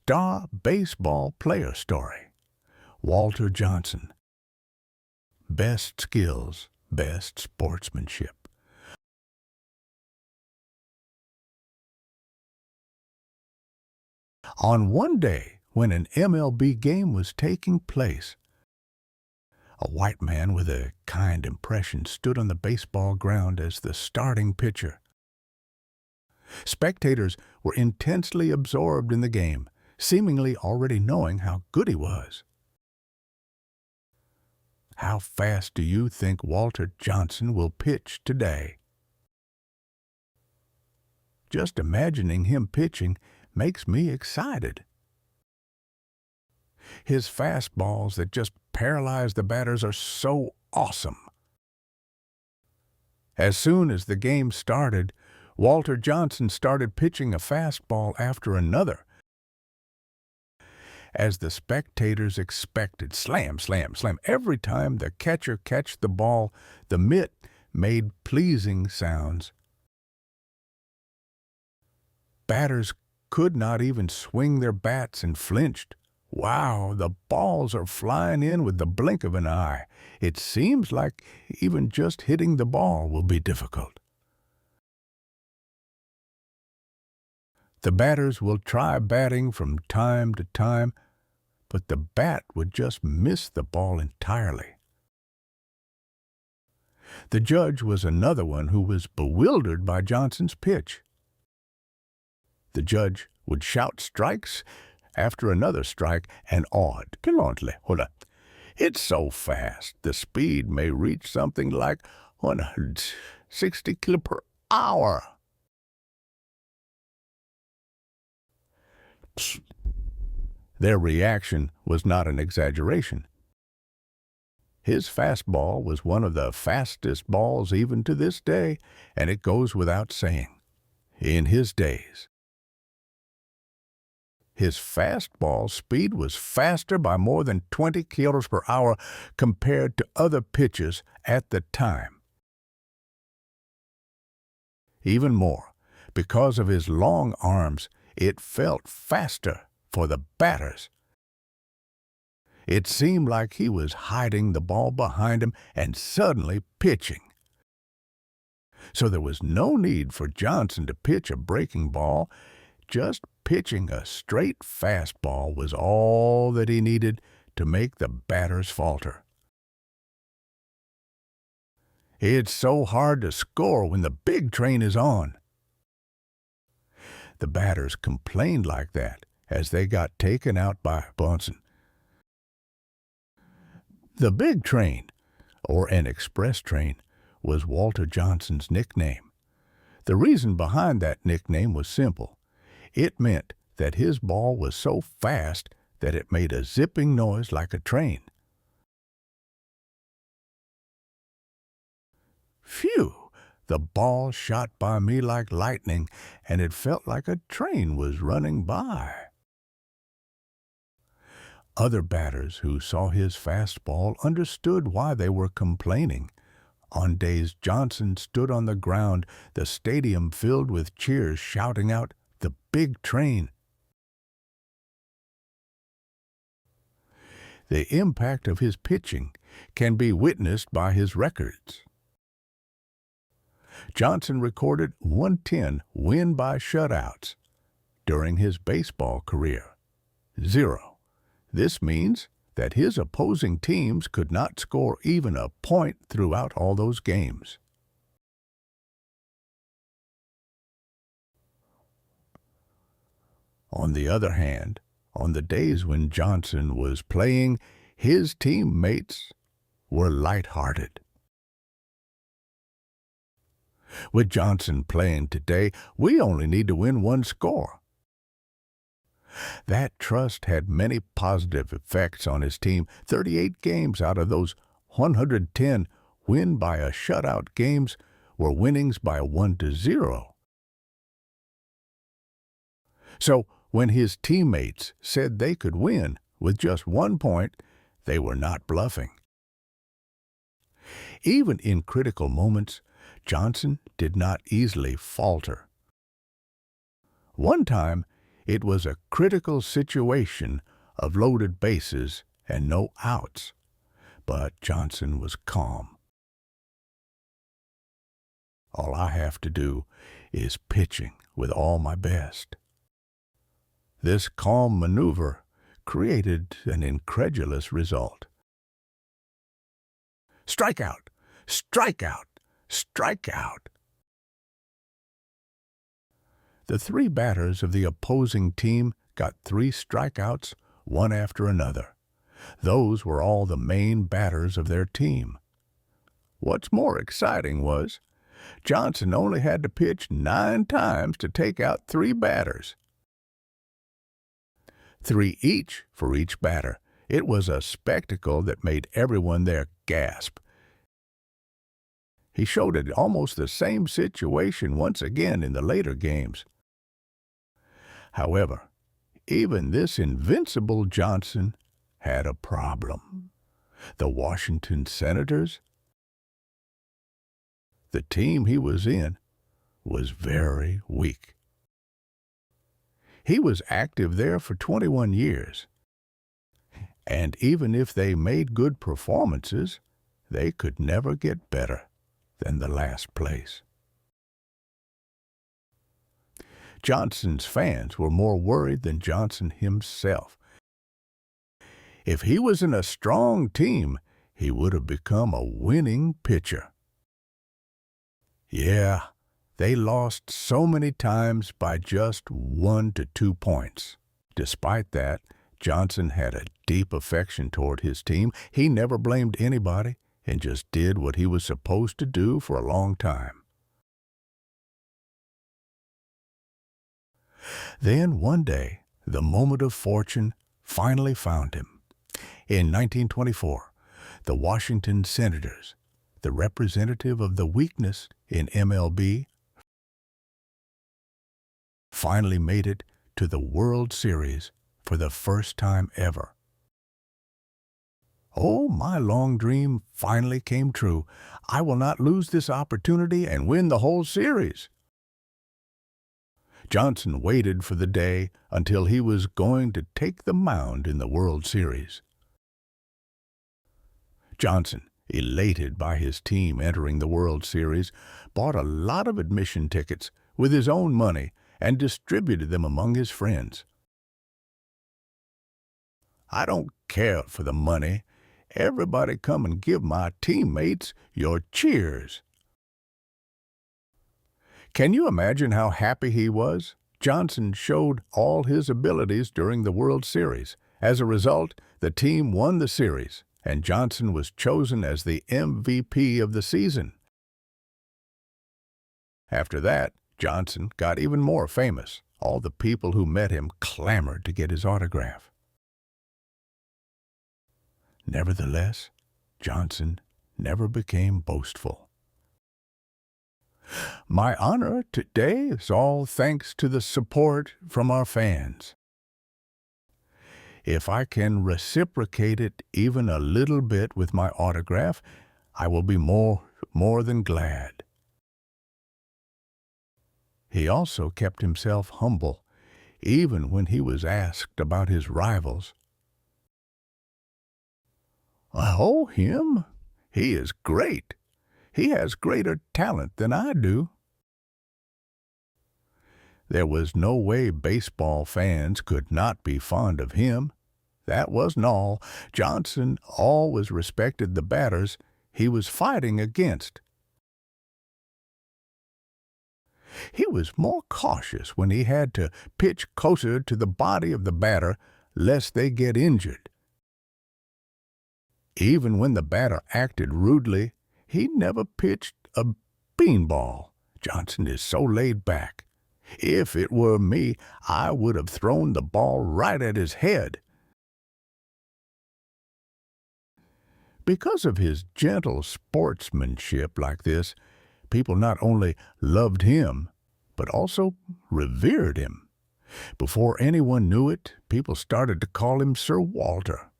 star baseball player story. Walter Johnson. Best skills, best sportsmanship. On one day, when an MLB game was taking place, a white man with a kind impression stood on the baseball ground as the starting pitcher. Spectators were intensely absorbed in the game, seemingly already knowing how good he was. How fast do you think Walter Johnson will pitch today? Just imagining him pitching makes me excited. His fastballs that just paralyze the batters are so awesome. As soon as the game started, Walter Johnson started pitching a fastball after another. As the spectators expected, slam, slam, slam. Every time the catcher catched the ball, the mitt made pleasing sounds. Batters could not even swing their bats and flinched. Wow, the balls are flying in with the blink of an eye. It seems like even just hitting the ball will be difficult. The batters will try batting from time to time, but the bat would just miss the ball entirely. The judge was another one who was bewildered by Johnson's pitch. The judge would shout strikes after another strike and awed. It's so fast, the speed may reach something like 160 km per hour. Their reaction was not an exaggeration. His fastball was one of the fastest balls even to this day, and it goes without saying. In his days, his fastball speed was faster by more than 20 kilometers per hour compared to other pitches at the time. Even more, because of his long arms, it felt faster for the batters. It seemed like he was hiding the ball behind him and suddenly pitching. So there was no need for Johnson to pitch a breaking ball. Just pitching a straight fastball was all that he needed to make the batters falter. It's so hard to score when the big train is on. The batters complained like that as they got taken out by Bunsen. The big train, or an express train, was Walter Johnson's nickname. The reason behind that nickname was simple. It meant that his ball was so fast that it made a zipping noise like a train. Phew! The ball shot by me like lightning, and it felt like a train was running by. Other batters who saw his fastball understood why they were complaining. On days Johnson stood on the ground, the stadium filled with cheers shouting out, "The big train!" The impact of his pitching can be witnessed by his records. Johnson recorded 110 win by shutouts during his baseball career. 0. This means that his opposing teams could not score even a point throughout all those games. On the other hand, on the days when Johnson was playing, his teammates were lighthearted. With Johnson playing today, we only need to win one score. That trust had many positive effects on his team. 38 games out of those 110 win by a shutout games were winnings by 1-0. So when his teammates said they could win with just 1 point, they were not bluffing. Even in critical moments, Johnson did not easily falter. One time, It was a critical situation of loaded bases and no outs, but Johnson was calm. All I have to do is pitching with all my best. This calm maneuver created an incredulous result. Strikeout! Strikeout! Strikeout! The three batters of the opposing team got 3 strikeouts, one after another. Those were all the main batters of their team. What's more exciting was, Johnson only had to pitch 9 times to take out 3 batters. 3 each for each batter. It was a spectacle that made everyone there gasp. He showed it almost the same situation once again in the later games. However, even this invincible Johnson had a problem. The Washington Senators, the team he was in, was very weak. He was active there for 21 years, and even if they made good performances, they could never get better than the last place. Johnson's fans were more worried than Johnson himself. If he was in a strong team, he would have become a winning pitcher. Yeah, they lost so many times by just 1 to 2 points. Despite that, Johnson had a deep affection toward his team. He never blamed anybody and just did what he was supposed to do for a long time. Then one day, the moment of fortune finally found him. In 1924, the Washington Senators, the representative of the weakness in MLB, finally made it to the World Series for the first time ever. Oh, my long dream finally came true. I will not lose this opportunity and win the whole series. Johnson waited for the day until he was going to take the mound in the World Series. Johnson, elated by his team entering the World Series, bought a lot of admission tickets with his own money and distributed them among his friends. I don't care for the money. Everybody come and give my teammates your cheers. Can you imagine how happy he was? Johnson showed all his abilities during the World Series. As a result, the team won the series, and Johnson was chosen as the MVP of the season. After that, Johnson got even more famous. All the people who met him clamored to get his autograph. Nevertheless, Johnson never became boastful. My honor today is all thanks to the support from our fans. If I can reciprocate it even a little bit with my autograph, I will be more than glad. He also kept himself humble, even when he was asked about his rivals. Oh, him? He is great. He has greater talent than I do. There was no way baseball fans could not be fond of him. That wasn't all. Johnson always respected the batters he was fighting against. He was more cautious when he had to pitch closer to the body of the batter lest they get injured. Even when the batter acted rudely, he never pitched a beanball. Johnson is so laid back. If it were me, I would have thrown the ball right at his head. Because of his gentle sportsmanship like this, people not only loved him, but also revered him. Before anyone knew it, people started to call him Sir Walter.